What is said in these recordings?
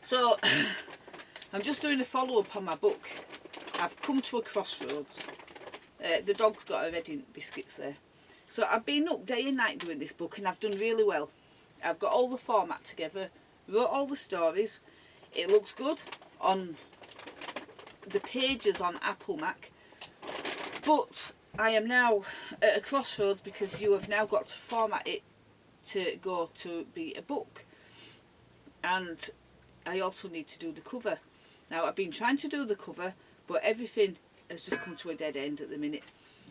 So I'm just doing a follow-up on my book. I've come to a crossroads. The dog's got her Reading biscuits there. So I've been up day and night doing this book, and I've done really well. I've got all the format together, wrote all the stories. It looks good on the pages on Apple Mac. But I am now at a crossroads because you have now got to format it to go to be a book. And I also need to do the cover. Now, I've been trying to do the cover, but everything has just come to a dead end at the minute,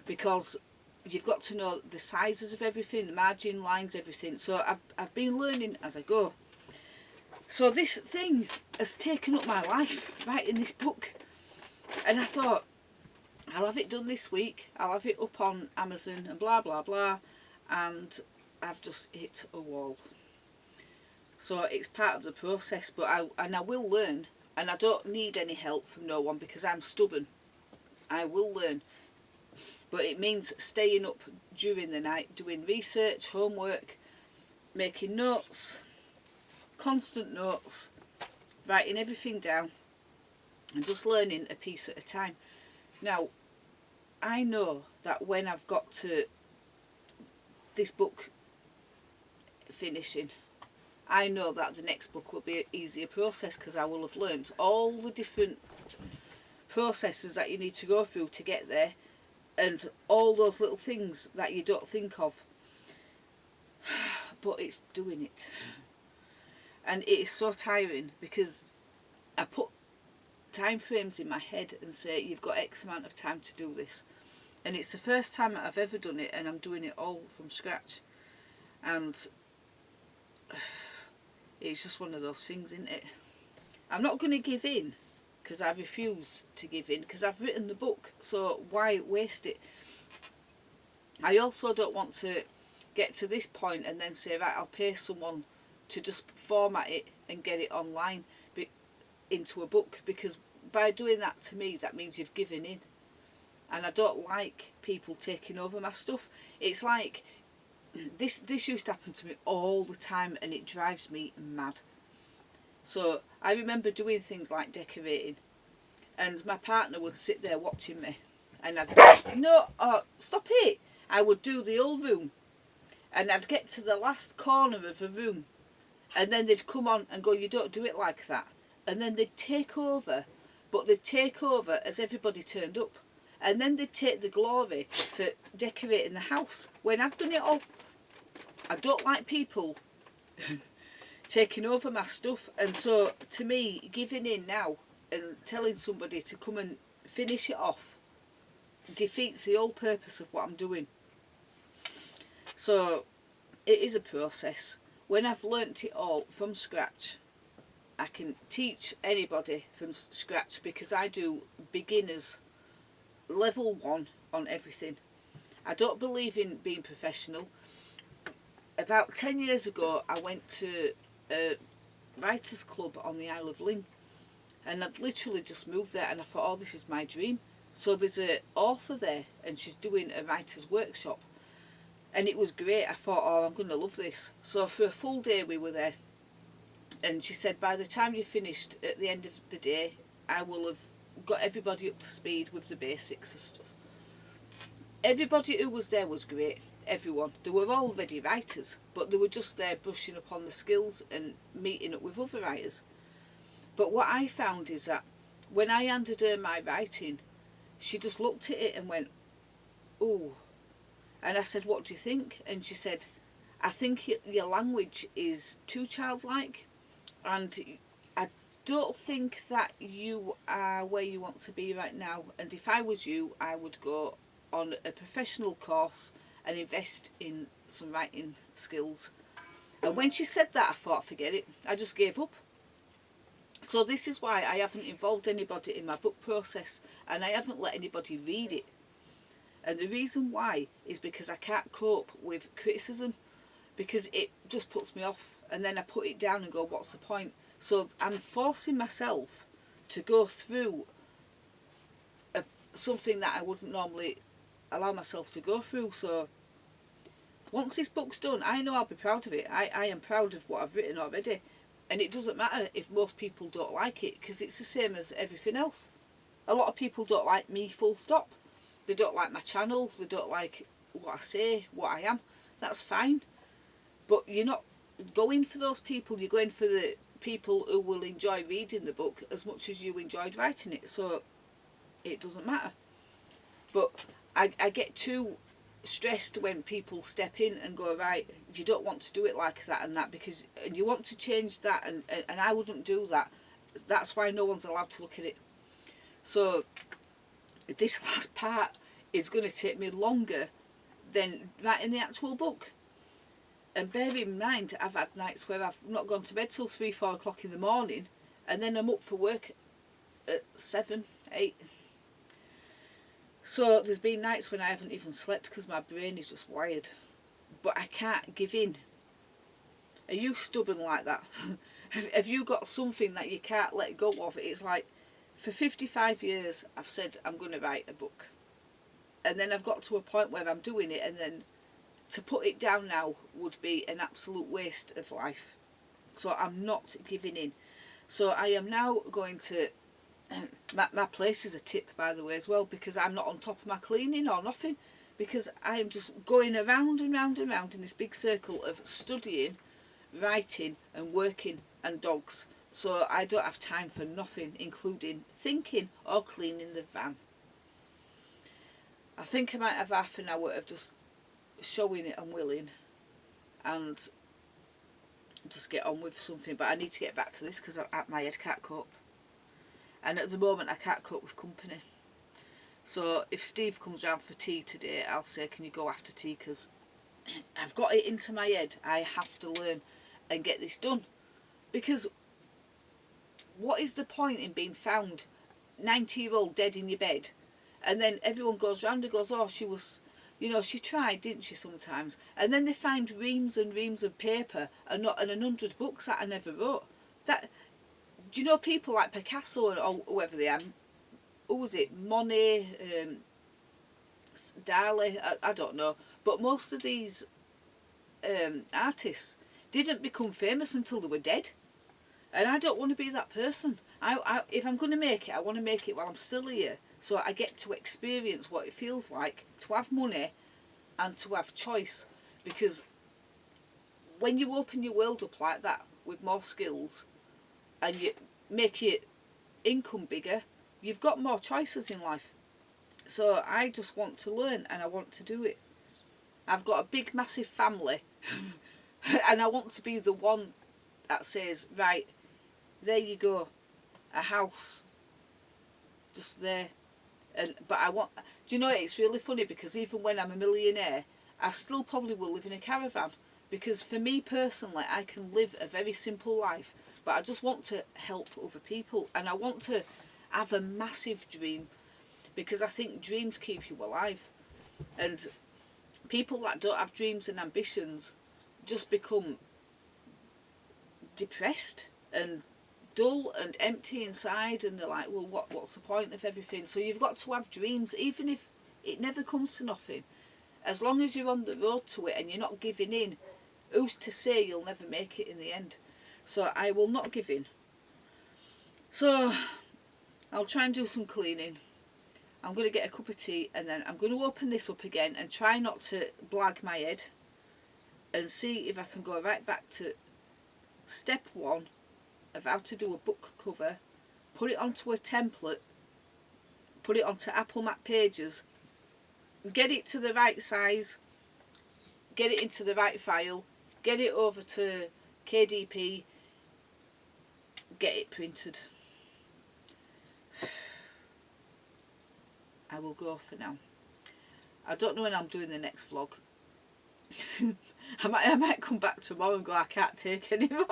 because you've got to know the sizes of everything, the margin lines, everything. So I've been learning as I go. So this thing has taken up my life, writing this book. And I thought, I'll have it done this week. I'll have it up on Amazon and blah, blah, blah. And I've just hit a wall. So it's part of the process, but I will learn, and I don't need any help from no one because I'm stubborn. I will learn, but it means staying up during the night, doing research, homework, making notes, constant notes, writing everything down, and just learning a piece at a time. Now, I know that when I've got to this book finishing, I know that the next book will be an easier process because I will have learnt all the different processes that you need to go through to get there, and all those little things that you don't think of. But it's doing it. And it is so tiring because I put time frames in my head and say, you've got X amount of time to do this. And it's the first time that I've ever done it, and I'm doing it all from scratch. And it's just one of those things, isn't it? I'm not going to give in, because I refuse to give in, because I've written the book, so why waste it? I also don't want to get to this point and then say, right, I'll pay someone to just format it and get it online into a book, because by doing that, to me, that means you've given in. And I don't like people taking over my stuff. It's like, this used to happen to me all the time, and it drives me mad. So I remember doing things like decorating, and my partner would sit there watching me, and I'd no, stop it. I would do the old room, and I'd get to the last corner of a room, and then they'd come on and go, you don't do it like that. And then they'd take over, but they'd take over as everybody turned up, and then they'd take the glory for decorating the house when I'd done it all. I don't like people taking over my stuff, and so to me, giving in now and telling somebody to come and finish it off defeats the whole purpose of what I'm doing. So it is a process. When I've learnt it all from scratch, I can teach anybody from scratch, because I do beginners level 1 on everything. I don't believe in being professional. About 10 years ago, I went to a writers club on the Isle of Ling, and I'd literally just moved there, and I thought, oh, this is my dream. So there's an author there, and she's doing a writer's workshop, and it was great. I thought, oh, I'm going to love this. So for a full day we were there, and she said, by the time you're finished at the end of the day, I will have got everybody up to speed with the basics and stuff. Everybody who was there was great. Everyone. They were already writers, but they were just there brushing up on the skills and meeting up with other writers. But what I found is that when I handed her my writing, she just looked at it and went, oh. And I said, what do you think? And she said, I think your language is too childlike, and I don't think that you are where you want to be right now. And if I was you, I would go on a professional course and invest in some writing skills. And when she said that, I thought, forget it. I just gave up. So this is why I haven't involved anybody in my book process, and I haven't let anybody read it. And the reason why is because I can't cope with criticism, because it just puts me off, and then I put it down and go, what's the point? So I'm forcing myself to go through something that I wouldn't normally allow myself to go through. So once this book's done, I know I'll be proud of it. I am proud of what I've written already, And it doesn't matter if most people don't like it, because it's the same as everything else. A lot of people don't like me, full stop. They don't like my channel, they don't like what I say, what I am. That's fine. But you're not going for those people, you're going for the people who will enjoy reading the book as much as you enjoyed writing it. So it doesn't matter. But I get too stressed when people step in and go, right, you don't want to do it like that and that, because and you want to change that, and I wouldn't do that. That's why no one's allowed to look at it. So this last part is going to take me longer than writing the actual book. And bear in mind, I've had nights where I've not gone to bed till 3-4 o'clock in the morning, and then I'm up for work at 7, 8. So there's been nights when I haven't even slept because my brain is just wired. But I can't give in. Are you stubborn like that? Have you got something that you can't let go of? It's like, for 55 years I've said I'm going to write a book. And then I've got to a point where I'm doing it, and then to put it down now would be an absolute waste of life. So I'm not giving in. So I am now going to... My place is a tip, by the way, as well, because I'm not on top of my cleaning or nothing, because I am just going around and round and round in this big circle of studying, writing and working and dogs. So I don't have time for nothing, including thinking or cleaning the van. I think I might have half an hour of just showing it I'm willing and just get on with something. But I need to get back to this because my head can't cope. And at the moment I can't cope with company. So if Steve comes round for tea today, I'll say, can you go after tea? Because I've got it into my head. I have to learn and get this done. Because what is the point in being found 90-year-old dead in your bed? And then everyone goes round and goes, oh, she was, you know, she tried, didn't she, sometimes? And then they find reams and reams of paper and 100 books that I never wrote. That... Do you know people like Picasso or whoever they are? Who was it? Monet, Dali? I don't know. But most of these artists didn't become famous until they were dead. And I don't want to be that person. If I'm going to make it, I want to make it while I'm still here. So I get to experience what it feels like to have money and to have choice. Because when you open your world up like that with more skills, and you make your income bigger, you've got more choices in life. So I just want to learn and I want to do it. I've got a big massive family and I want to be the one that says, right, there you go, a house, just there. But I want, do you know, it's really funny because even when I'm a millionaire, I still probably will live in a caravan, because for me personally, I can live a very simple life. But I just want to help other people, and I want to have a massive dream, because I think dreams keep you alive. And people that don't have dreams and ambitions just become depressed and dull and empty inside, and they're like, well, what's the point of everything? So you've got to have dreams, even if it never comes to nothing. As long as you're on the road to it and you're not giving in, who's to say you'll never make it in the end? So I will not give in. So I'll try and do some cleaning. I'm going to get a cup of tea, and then I'm going to open this up again and try not to blag my head, and see if I can go right back to step 1 of how to do a book cover, put it onto a template, put it onto Apple Mac Pages, get it to the right size, get it into the right file, get it over to KDP, get it printed. I will go for now. I don't know when I'm doing the next vlog. I might come back tomorrow and go, I can't take anymore.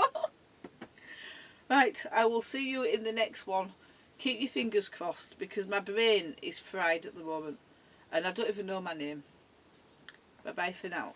Right, I will see you in the next one. Keep your fingers crossed, because my brain is fried at the moment and I don't even know my name. Bye bye for now.